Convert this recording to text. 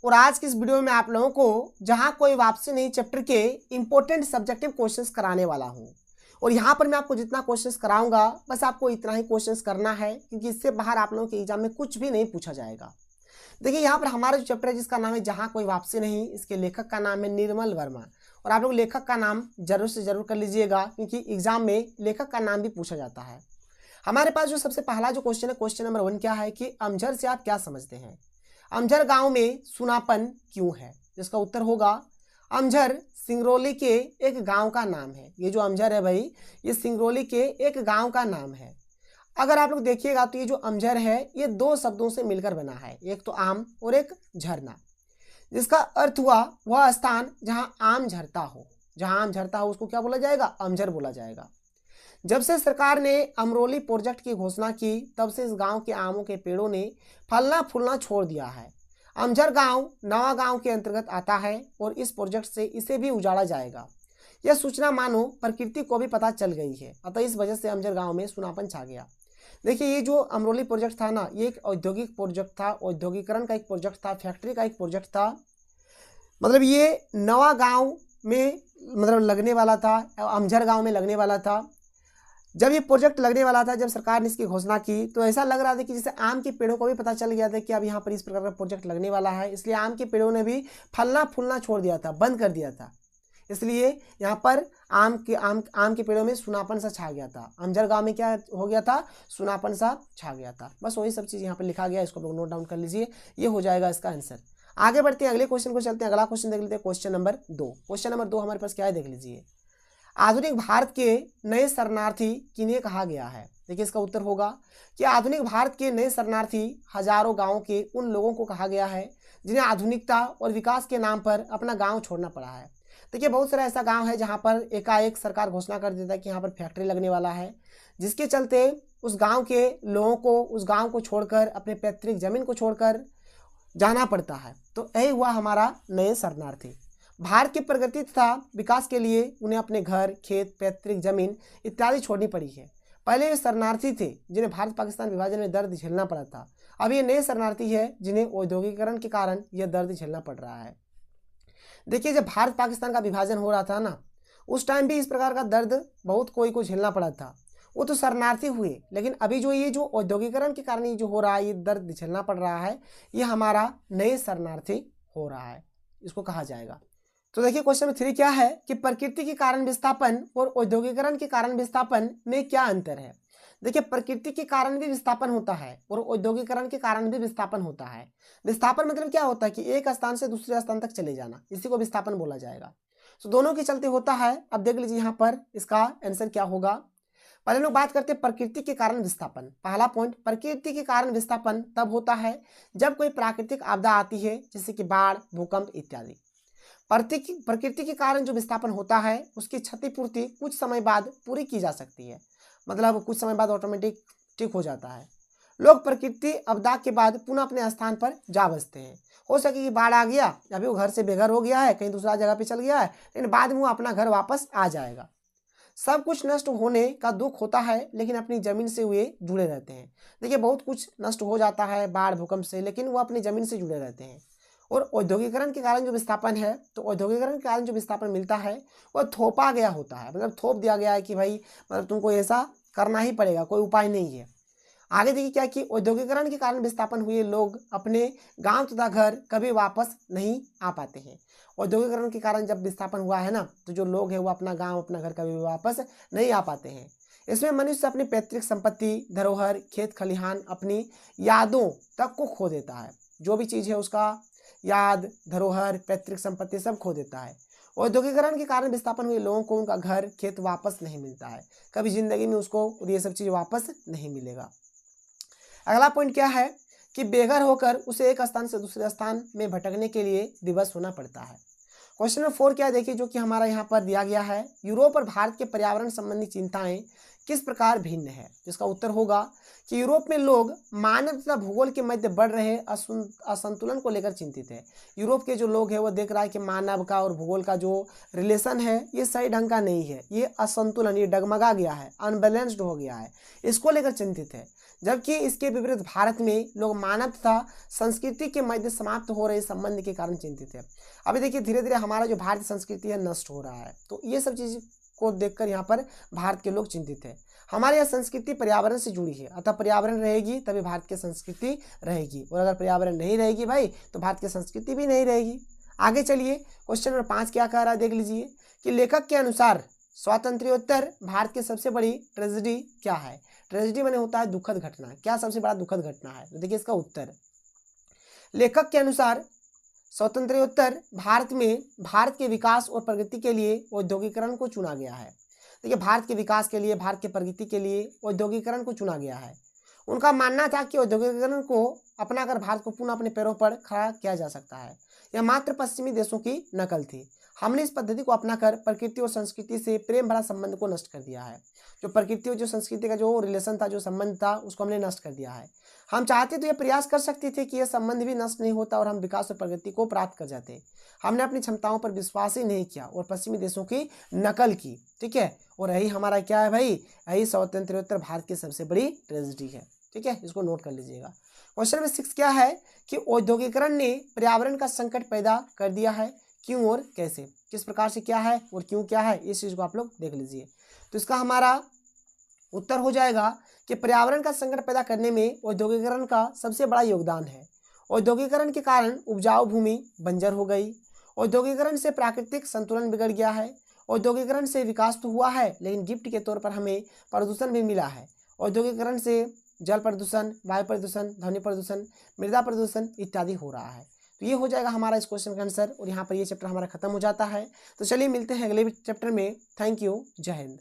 और आज की इस वीडियो में आप लोगों को जहां कोई वापसी नहीं चैप्टर के इंपॉर्टेंट सब्जेक्टिव क्वेश्चंस कराने वाला हूं। और यहां पर मैं आपको जितना क्वेश्चंस कराऊंगा बस आपको इतना ही क्वेश्चंस करना है, क्योंकि इससे बाहर आप लोगों के एग्जाम में कुछ भी नहीं पूछा जाएगा। देखिए यहाँ पर हमारा जो चैप्टर है जिसका नाम है जहां कोई वापसी नहीं, इसके लेखक का नाम है निर्मल वर्मा। और आप लोग लेखक का नाम जरूर से जरूर कर लीजिएगा, क्योंकि एग्जाम में लेखक का नाम भी पूछा जाता है। हमारे पास जो सबसे पहला जो क्वेश्चन है, क्वेश्चन नंबर 1 क्या है कि अमझर से आप क्या समझते हैं? अमझर गांव में सुनापन क्यों है? जिसका उत्तर होगा अमझर सिंगरौली के एक गांव का नाम है। ये जो अमझर है भाई, ये सिंगरौली के एक गांव का नाम है। अगर आप लोग देखिएगा तो ये जो अमझर है ये दो शब्दों से मिलकर बना है, एक तो आम और एक झरना, जिसका अर्थ हुआ वह स्थान जहां आम झरता हो। जहां आम झरता हो उसको क्या बोला जाएगा? अमझर बोला जाएगा। जब से सरकार ने अमरोली प्रोजेक्ट की घोषणा की तब से इस गांव के आमों के पेड़ों ने फलना फूलना छोड़ दिया है। अमझर गांव नवा गांव के अंतर्गत आता है और इस प्रोजेक्ट से इसे भी उजाड़ा जाएगा। यह सूचना मानो प्रकृति को भी पता चल गई है, अतः इस वजह से अमझर गांव में सुनापन छा गया। देखिए ये जो अमरोली प्रोजेक्ट था ना, ये एक औद्योगिक प्रोजेक्ट था, औद्योगिकरण का एक प्रोजेक्ट था, फैक्ट्री का एक प्रोजेक्ट था। मतलब ये नवा गांव में लगने वाला था, अमझर गांव में लगने वाला था। जब ये प्रोजेक्ट लगने वाला था, जब सरकार ने इसकी घोषणा की तो ऐसा लग रहा था कि जैसे आम के पेड़ों को भी पता चल गया था कि अब यहाँ पर इस प्रकार का प्रोजेक्ट लगने वाला है, इसलिए आम के पेड़ों ने भी फलना फूलना छोड़ दिया था, बंद कर दिया था। इसलिए यहाँ पर आम के पेड़ों में सुनापन सा छा गया था। अमझर गांव में क्या हो गया था? सुनापन सा छा गया था। बस वही सब चीज़ यहाँ पर लिखा गया, इसको लोग नोट डाउन कर लीजिए, ये हो जाएगा इसका आंसर। आगे बढ़ते हैं, अगले क्वेश्चन को चलते हैं। अगला क्वेश्चन देख लेते हैं, क्वेश्चन नंबर 2। क्वेश्चन नंबर 2 हमारे पास क्या है देख लीजिए। आधुनिक भारत के नए शरणार्थी किन्हें कहा गया है? देखिए इसका उत्तर होगा कि आधुनिक भारत के नए शरणार्थी हजारों गांवों के उन लोगों को कहा गया है जिन्हें आधुनिकता और विकास के नाम पर अपना गांव छोड़ना पड़ा है। देखिए बहुत सारा ऐसा गांव है जहां पर एकाएक सरकार घोषणा कर देता है कि यहाँ पर फैक्ट्री लगने वाला है, जिसके चलते उस गाँव के लोगों को उस गाँव को छोड़कर, अपने पैतृक जमीन को छोड़कर जाना पड़ता है। तो यही हुआ हमारा नए शरणार्थी। भारत की प्रगति तथा विकास के लिए उन्हें अपने घर, खेत, पैतृक जमीन इत्यादि छोड़नी पड़ी है। पहले ये शरणार्थी थे जिन्हें भारत पाकिस्तान विभाजन में दर्द झेलना पड़ा था। अब ये नए शरणार्थी है जिन्हें औद्योगिकरण के कारण यह दर्द झेलना पड़ रहा है। देखिए जब भारत पाकिस्तान का विभाजन हो रहा था ना, उस टाइम भी इस प्रकार का दर्द बहुत कोई को झेलना पड़ा था, वो तो शरणार्थी हुए। लेकिन अभी जो ये जो औद्योगिकरण के कारण ये जो हो रहा है, ये दर्द झेलना पड़ रहा है, ये हमारा नए शरणार्थी हो रहा है, इसको कहा जाएगा। तो देखिए क्वेश्चन नंबर 3 क्या है कि प्रकृति के कारण विस्थापन और औद्योगिकरण के कारण विस्थापन में क्या अंतर है? देखिए प्रकृति के कारण भी विस्थापन होता है और औद्योगिकरण के कारण भी विस्थापन होता है। विस्थापन मतलब क्या होता है कि एक स्थान से दूसरे स्थान तक चले जाना, इसी को विस्थापन बोला जाएगा। तो दोनों के चलते होता है। अब देख लीजिए यहाँ पर इसका आंसर क्या होगा। पहले लोग बात करते हैं प्रकृति के कारण विस्थापन। पहला पॉइंट, प्रकृति के कारण विस्थापन तब होता है जब कोई प्राकृतिक आपदा आती है, जैसे कि बाढ़, भूकंप इत्यादि। प्रकृति के कारण जो विस्थापन होता है उसकी क्षतिपूर्ति कुछ समय बाद पूरी की जा सकती है, मतलब कुछ समय बाद ऑटोमेटिक ठीक हो जाता है। लोग प्रकृति आपदा के बाद पुनः अपने स्थान पर जा बसते हैं। हो सके कि बाढ़ आ गया, अभी वो घर से बेघर हो गया है, कहीं दूसरा जगह पे चल गया है, लेकिन बाद में वो अपना घर वापस आ जाएगा। सब कुछ नष्ट होने का दुख होता है, लेकिन अपनी जमीन से वे जुड़े रहते हैं। देखिए बहुत कुछ नष्ट हो जाता है बाढ़ भूकंप से, लेकिन वो अपनी जमीन से जुड़े रहते हैं। और औद्योगिकरण के कारण जो विस्थापन है, तो औद्योगिकरण के कारण जो विस्थापन मिलता है वह थोपा गया होता है, मतलब थोप दिया गया है कि भाई मतलब तुमको ऐसा करना ही पड़ेगा, कोई उपाय नहीं है। आगे देखिए क्या कि औद्योगिकरण के कारण विस्थापन हुए लोग अपने गांव तथा घर कभी वापस नहीं आ पाते हैं। औद्योगिकरण के कारण जब विस्थापन हुआ है ना, तो जो लोग हैं वो अपना गांव, अपना घर कभी वापस नहीं आ पाते हैं। इसमें मनुष्य अपनी पैतृक संपत्ति, धरोहर, खेत खलिहान, अपनी यादों तक को खो देता है। जो भी चीज़ है उसका याद, धरोहर, पैतृक संपत्ति सब खो देता है। औद्योगिकरण के कारण विस्थापन हुए लोगों को उनका घर, खेत वापस नहीं मिलता है, कभी जिंदगी में उसको ये सब चीज़ वापस नहीं मिलेगा। अगला पॉइंट क्या है कि बेघर होकर उसे एक स्थान से दूसरे स्थान में भटकने के लिए विवश होना पड़ता है। क्वेश्चन नंबर 4 क्या है देखिए, जो कि हमारा यहाँ पर दिया गया है। यूरोप और भारत के पर्यावरण संबंधी चिंताएं किस प्रकार भिन्न है? इसका उत्तर होगा कि यूरोप में लोग मानव तथा भूगोल के मध्य बढ़ रहे असंतुलन को लेकर चिंतित है। यूरोप के जो लोग हैं वो देख रहा है कि मानव का और भूगोल का जो रिलेशन है ये सही ढंग का नहीं है, ये असंतुलन, ये डगमगा गया है, अनबैलेंस्ड हो गया है, इसको लेकर चिंतित है। जबकि इसके विपरीत भारत में लोग मानव तथा संस्कृति के मध्य समाप्त हो रहे संबंध के कारण चिंतित है। अभी देखिए धीरे धीरे हमारा जो भारतीय संस्कृति है नष्ट हो रहा है, तो ये सब चीज को देखकर यहाँ पर भारत के लोग चिंतित है। हमारे यहाँ संस्कृति पर्यावरण से जुड़ी है, अतः पर्यावरण रहेगी तभी भारत की संस्कृति रहेगी, और अगर पर्यावरण नहीं रहेगी भाई तो भारत की संस्कृति भी नहीं रहेगी। आगे चलिए, क्वेश्चन नंबर 5 क्या कह रहा है देख लीजिए कि लेखक के अनुसार स्वातंत्र्योत्तर भारत की सबसे बड़ी ट्रेजेडी क्या है? ट्रेजेडी माने होता है दुखद घटना, क्या सबसे बड़ा दुखद घटना है? तो देखिए इसका उत्तर, लेखक के अनुसार स्वातंत्र्योत्तर भारत में भारत के विकास और प्रगति के लिए औद्योगिकरण को चुना गया है। देखिए भारत के विकास के लिए, भारत के प्रगति के लिए औद्योगिकरण को चुना गया है। उनका मानना था कि औद्योगिकरण को अपनाकर भारत को पुनः अपने पैरों पर खड़ा किया जा सकता है। यह मात्र पश्चिमी देशों की नकल थी। हमने इस पद्धति को अपनाकर प्रकृति और संस्कृति से प्रेम भरा संबंध को नष्ट कर दिया है। जो प्रकृति और जो संस्कृति का जो रिलेशन था, जो संबंध था, उसको हमने नष्ट कर दिया है। हम चाहते तो यह प्रयास कर सकते थे कि यह संबंध भी नष्ट नहीं होता और हम विकास और प्रगति को प्राप्त कर जाते। हमने अपनी क्षमताओं पर विश्वास ही नहीं किया और पश्चिमी देशों की नकल की। ठीक है, और यही हमारा क्या है भाई, यही स्वातंत्र्योत्तर भारत की सबसे बड़ी ट्रेजेडी है। ठीक है, इसको नोट कर लीजिएगा। क्वेश्चन नंबर 6 क्या है कि औद्योगिकरण ने पर्यावरण का संकट पैदा कर दिया है, क्यों और कैसे? किस प्रकार से क्या है और क्यों क्या है, इस चीज को आप लोग देख लीजिए। तो इसका हमारा उत्तर हो जाएगा कि पर्यावरण का संकट पैदा करने में औद्योगिकरण का सबसे बड़ा योगदान है। औद्योगिकरण के कारण उपजाऊ भूमि बंजर हो गई। औद्योगिकरण से प्राकृतिक संतुलन बिगड़ गया है। औद्योगिकरण से विकास तो हुआ है लेकिन गिफ्ट के तौर पर हमें प्रदूषण भी मिला है। औद्योगिकरण से जल प्रदूषण, वायु प्रदूषण, ध्वनि प्रदूषण, मृदा प्रदूषण इत्यादि हो रहा है। तो ये हो जाएगा हमारा इस क्वेश्चन का आंसर, और यहाँ पर ये चैप्टर हमारा खत्म हो जाता है। तो चलिए मिलते हैं अगले चैप्टर में। थैंक यू, जय हिंद।